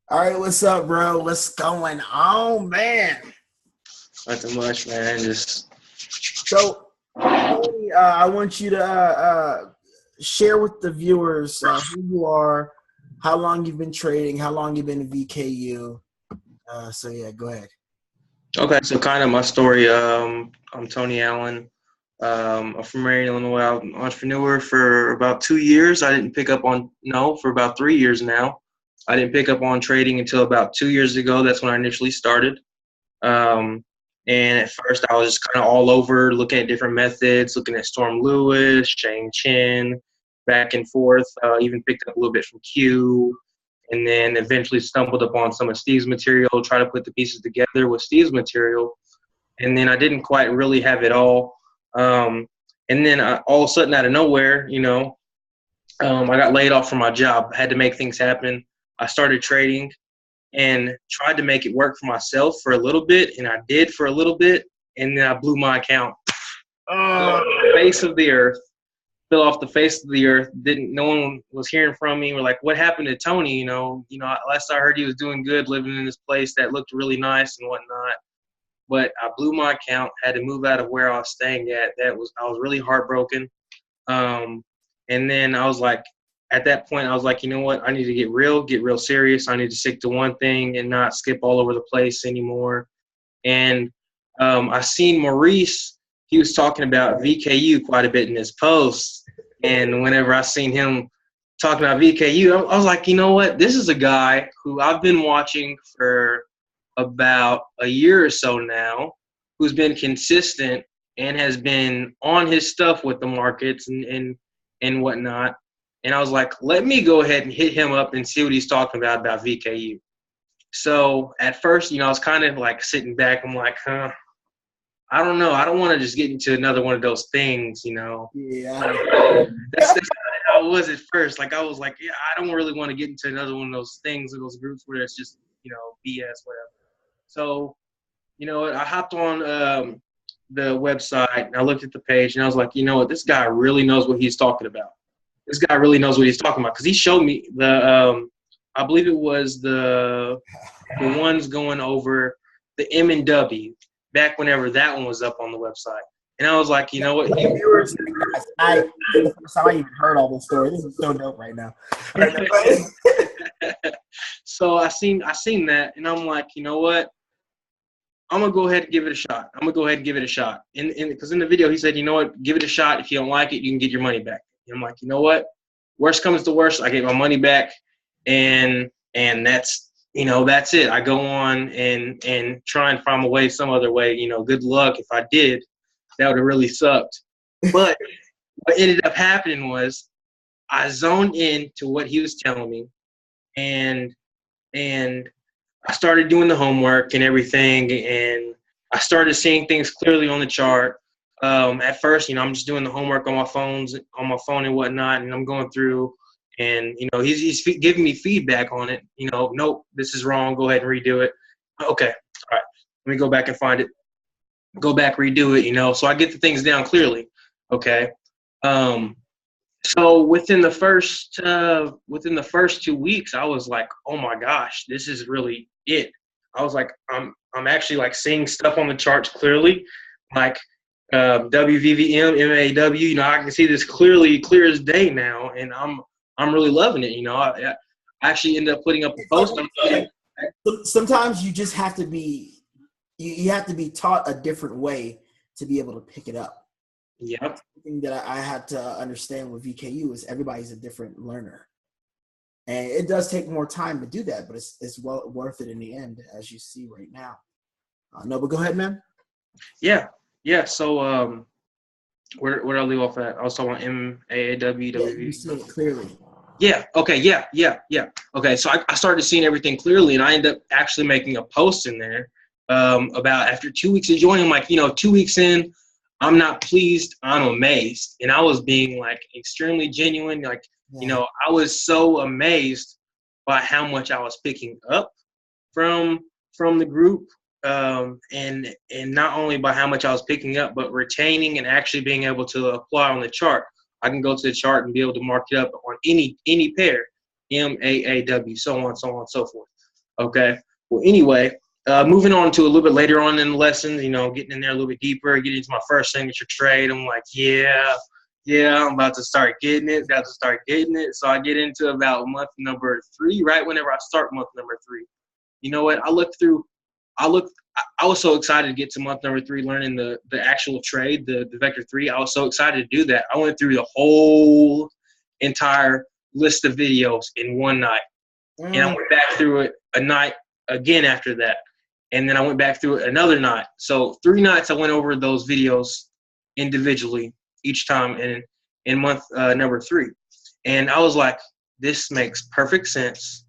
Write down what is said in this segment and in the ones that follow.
All right, what's up, bro? What's going on, man? Nothing much, man. Just So, Tony, I want you to share with the viewers who you are, how long you've been trading, how long you've been in VKU. So, yeah, go ahead. okay. So, kind of my story. I'm Tony Allen. I'm from Marion, Illinois. I'm an entrepreneur for about 2 years. I didn't pick up on no for about 3 years now. I didn't pick up on trading until about 2 years ago. That's when I initially started. Um, and at first, I was just kind of all over, looking at different methods, looking at Storm Lewis, Shang Chin, back and forth. Even picked up a little bit from Q, and then eventually stumbled upon some of Steve's material, try to put the pieces together with Steve's material, and then I didn't quite really have it all. And then all of a sudden, out of nowhere, I got laid off from my job. I had to make things happen. I started trading and tried to make it work for myself for a little bit, and I did for a little bit, and then I blew my account. Fell off the face of the earth. Fell off the face of the earth. No one was hearing from me. We're like, what happened to Tony? Last I heard he was doing good, living in this place that looked really nice and whatnot. But I blew my account. Had to move out of where I was staying at. I was really heartbroken. And then I was like, at that point, I was like, you know what? I need to get real serious. I need to stick to one thing and not skip all over the place anymore. And I seen Maurice. He was talking about VKU quite a bit in his posts. And whenever I seen him talking about VKU, I was like, you know what? This is a guy who I've been watching for about a year or so now, who's been consistent and has been on his stuff with the markets and whatnot. And I was like, let me go ahead and hit him up and see what he's talking about VKU. So at first, I was kind of like sitting back. I'm like, I don't know. I don't want to just get into another one of those things, Yeah. That's kind of how it was at first. Like, I was like, yeah, I don't really want to get into another one of those things or those groups where it's just, BS, whatever. So, I hopped on the website and I looked at the page and I was like, you know what? This guy really knows what he's talking about. This guy really knows what he's talking about, because he showed me I believe it was the ones going over the M&W back whenever that one was up on the website. And I was like, you know what? Viewers, this is the first time I even heard all this story. This is so dope right now. So I seen that, and I'm like, you know what? I'm gonna go ahead and give it a shot. And because in the video he said, you know what? Give it a shot. If you don't like it, you can get your money back. And I'm like, you know what? Worst comes to worst, I get my money back, and that's that's it. I go on and try and find a way, some other way. Good luck. If I did, that would have really sucked. But what ended up happening was I zoned in to what he was telling me, and I started doing the homework and everything, and I started seeing things clearly on the chart. At first, I'm just doing the homework on my phone and whatnot, and I'm going through, and he's giving me feedback on it. Nope, this is wrong. Go ahead and redo it. Okay, all right. Let me go back and find it. Go back, redo it. So I get the things down clearly. Okay. So within the first 2 weeks, I was like, oh my gosh, this is really it. I was like, I'm actually like seeing stuff on the charts clearly, like WVVM, MAW. I can see this clear as day now, and I'm really loving it. I actually ended up putting up a post. Sometimes you just have to be you have to be taught a different way to be able to pick it up. Yep. The thing that I had to understand with VKU is everybody's a different learner. And it does take more time to do that, but it's well worth it in the end, as you see right now. No, but go ahead, man. Yeah. So where did I leave off at? I was talking about MAAW, Yeah, you see it clearly. Yeah. Okay. Yeah. Okay. So I started seeing everything clearly, and I ended up actually making a post in there about after 2 weeks of joining. I'm like, 2 weeks in, I'm not pleased. I'm amazed, and I was being like extremely genuine. Like, I was so amazed by how much I was picking up from the group, and not only by how much I was picking up, but retaining and actually being able to apply on the chart. I can go to the chart and be able to mark it up on any pair, MAAW, so on, so forth. Okay. Well, anyway, moving on to a little bit later on in the lessons, getting in there a little bit deeper, getting into my first signature trade. I'm like, yeah, I'm about to start getting it. So I get into about month number 3, right whenever I start month number 3. You know what? I was so excited to get to month number 3, learning the actual trade, the Vector 3. I was so excited to do that. I went through the whole entire list of videos in one night. And I went back through it a night again after that. And then I went back through it another night. So 3 nights I went over those videos individually each time in month number 3. And I was like, this makes perfect sense.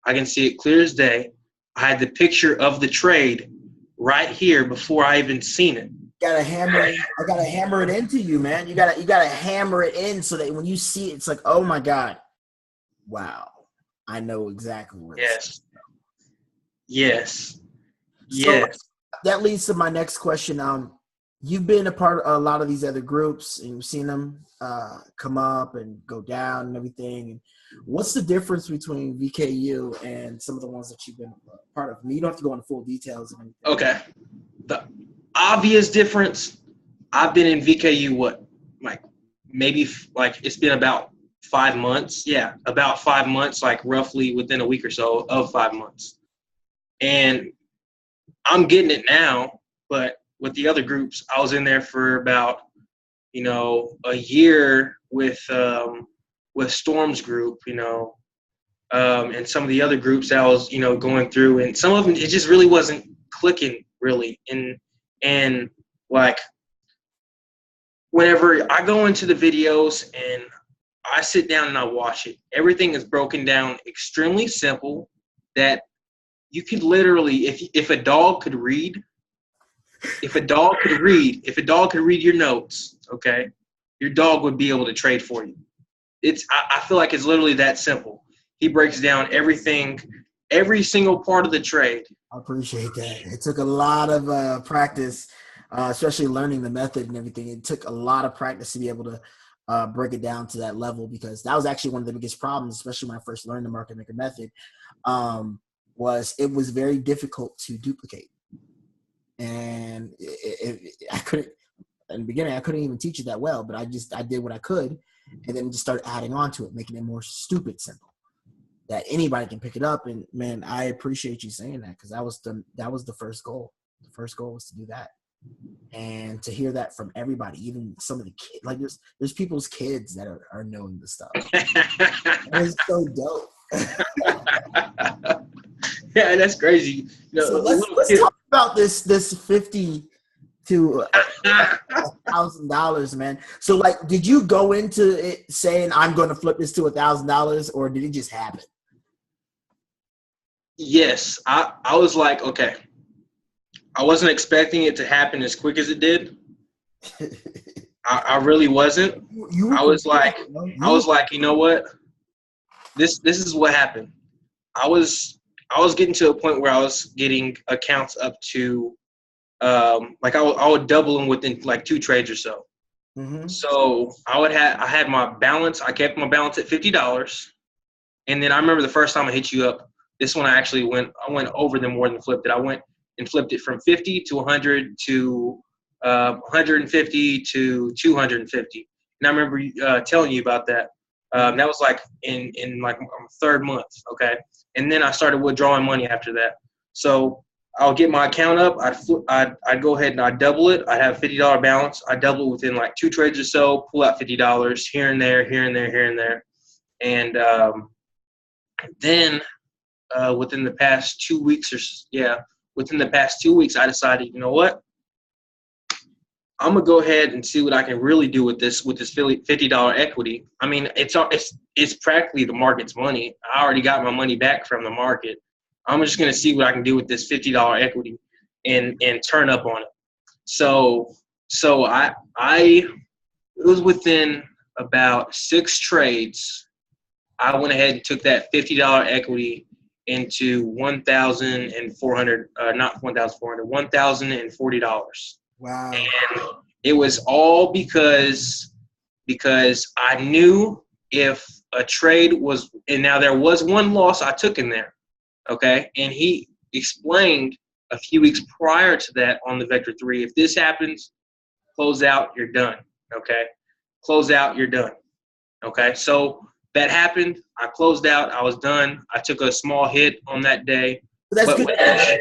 I can see it clear as day. I had the picture of the trade right here before I even seen it. I gotta hammer it into you, man. You gotta hammer it in so that when you see it, it's like, oh my God, wow. I know exactly where it's Yes. So that leads to my next question. You've been a part of a lot of these other groups and you've seen them come up and go down and everything. And what's the difference between VKU and some of the ones that you've been a part of? I mean, you don't have to go into full details. Okay. The obvious difference, I've been in VKU, it's been about 5 months. Yeah, about 5 months, like roughly within a week or so of 5 months. And I'm getting it now, but with the other groups, I was in there for about, a year with Storm's group, and some of the other groups that I was, going through, and some of them, it just really wasn't clicking really. And like, whenever I go into the videos and I sit down and I watch it, everything is broken down extremely simple that you could literally, if a dog could read your notes, okay, your dog would be able to trade for you. I feel like it's literally that simple. He breaks down everything, every single part of the trade. I appreciate that. It took a lot of practice, especially learning the method and everything. It took a lot of practice to be able to break it down to that level, because that was actually one of the biggest problems, especially when I first learned the market maker method, was it was very difficult to duplicate. And I couldn't, in the beginning, I couldn't even teach it that well, but I did what I could, and then just started adding on to it, making it more stupid simple, that anybody can pick it up. And man, I appreciate you saying that, because that was the first goal. The first goal was to do that, and to hear that from everybody, even some of the kids, like there's people's kids that are knowing the stuff. It's so dope. Yeah, that's crazy. So let's talk about this $50,000 to $1,000, man. So like, did you go into it saying I'm going to flip this to $1,000, or did it just happen? Yes, I was like, okay. I wasn't expecting it to happen as quick as it did. I really wasn't. I was like, you know what? This is what happened. I was getting to a point where I was getting accounts up to, I would double them within like 2 trades or so. Mm-hmm. So I had my balance. I kept my balance at $50, and then I remember the first time I hit you up. This one I went over them more than flipped it. I went and flipped it from 50 to 100 to 150 to 250. And I remember telling you about that. That was like in like my 3rd month, okay? And then I started withdrawing money after that. So I'll get my account up. I'd go ahead and I'd double it. I'd have a $50 balance. I'd double it within like 2 trades or so, pull out $50 here and there, here and there, here and there. And then within the past 2 weeks I decided, you know what? I'm gonna go ahead and see what I can really do with this $50 equity. I mean, it's practically the market's money. I already got my money back from the market. I'm just gonna see what I can do with this $50 equity and turn up on it. So it was within about 6 trades. I went ahead and took that $50 equity into $1,040. Wow. And it was all because I knew if a trade was, and now there was one loss I took in there. Okay, and he explained a few weeks prior to that on the Vector 3, if this happens, close out, you're done. Okay, close out, you're done. Okay, so that happened. I closed out. I was done. I took a small hit on that day. But that's But good. with that,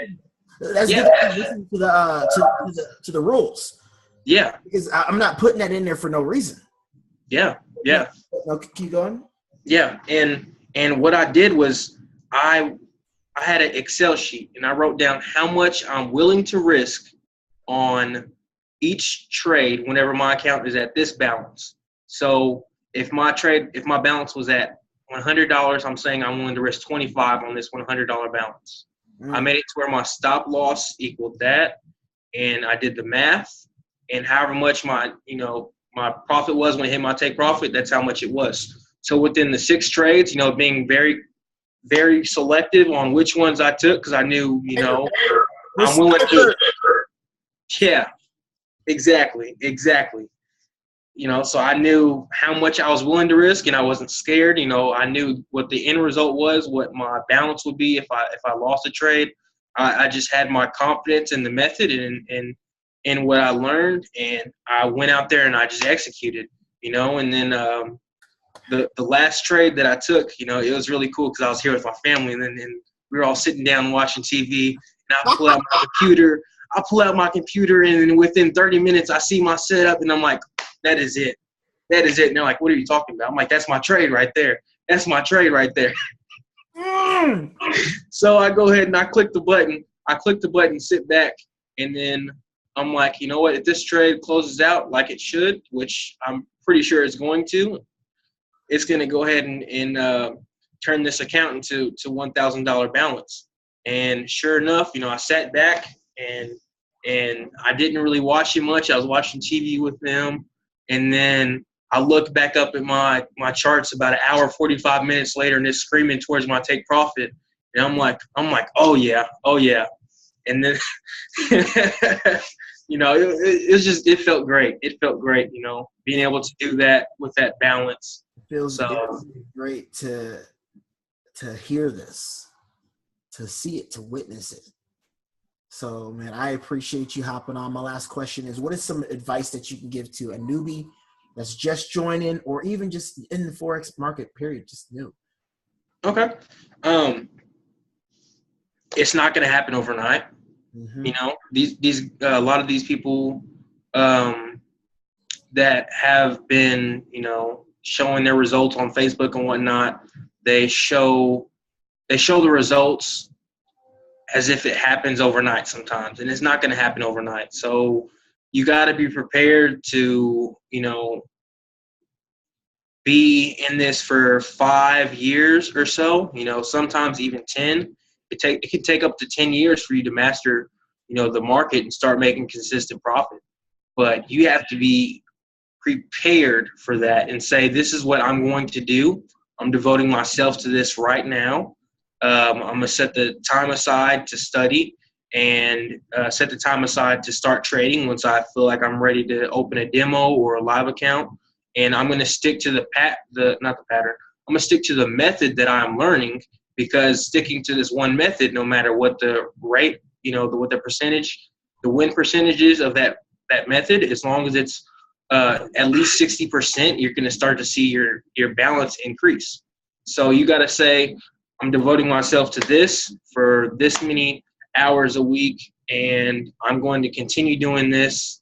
That's yeah, good to listen to the rules, yeah, because I'm not putting that in there for no reason. yeah, yeah. No, keep going. Yeah, and what I did was I had an Excel sheet and I wrote down how much I'm willing to risk on each trade whenever my account is at this balance. So if my balance was at $100, I'm saying I'm willing to risk 25 on this $100 balance. I made it to where my stop loss equaled that, and I did the math, and however much my profit was when it hit my take profit, that's how much it was. So within the 6 trades, being very, very selective on which ones I took, because I knew, I'm willing to. Yeah, exactly. So I knew how much I was willing to risk, and I wasn't scared. I knew what the end result was, what my balance would be if I lost a trade. I just had my confidence in the method and in what I learned, and I went out there and I just executed. And then the last trade that I took, it was really cool because I was here with my family, and we were all sitting down watching TV, and I pull out my computer, and within 30 minutes I see my setup, and I'm like, that is it. And they're like, what are you talking about? I'm like, that's my trade right there. So I go ahead and I click the button, sit back, and then I'm like, you know what? If this trade closes out like it should, which I'm pretty sure it's going to, it's going to go ahead and turn this account into $1,000 balance. And sure enough, I sat back and I didn't really watch it much. I was watching TV with them, and then I looked back up at my charts about an hour, 45 minutes later, and it's screaming towards my take profit. And I'm like, oh yeah. And then, it felt great. Being able to do that with that balance. It feels great to hear this, to see it, to witness it. So, man, I appreciate you hopping on. My last question is, what is some advice that you can give to a newbie that's just joining, or even just in the Forex market, period, just new? Okay. It's not going to happen overnight. Mm-hmm. These a lot of these people that have been, showing their results on Facebook and whatnot, they show the results as if it happens overnight sometimes, and it's not going to happen overnight. So you got to be prepared to, be in this for 5 years or so, sometimes even 10. It could take up to 10 years for you to master, the market and start making consistent profit. But you have to be prepared for that and say, this is what I'm going to do. I'm devoting myself to this right now. I'm going to set the time aside to study and set the time aside to start trading once I feel like I'm ready to open a demo or a live account. And I'm going to stick to I'm going to stick to the method that I'm learning, because sticking to this one method, no matter what the rate, what the win percentage is of that method, as long as it's at least 60%, you're going to start to see your balance increase. So you got to say, I'm devoting myself to this for this many hours a week, and I'm going to continue doing this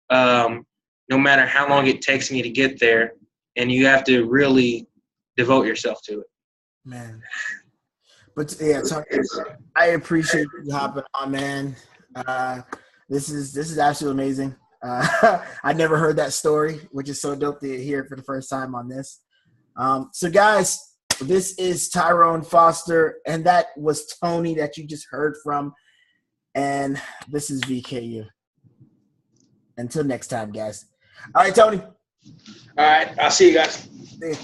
no matter how long it takes me to get there. And you have to really devote yourself to it. Man. But yeah, I appreciate you hopping on, man. This is absolutely amazing. I never heard that story, which is so dope to hear for the first time on this. So guys, this is Tyrone Foster, and that was Tony that you just heard from. And this is VKU. Until next time, guys. All right, Tony. All right, I'll see you guys. See you.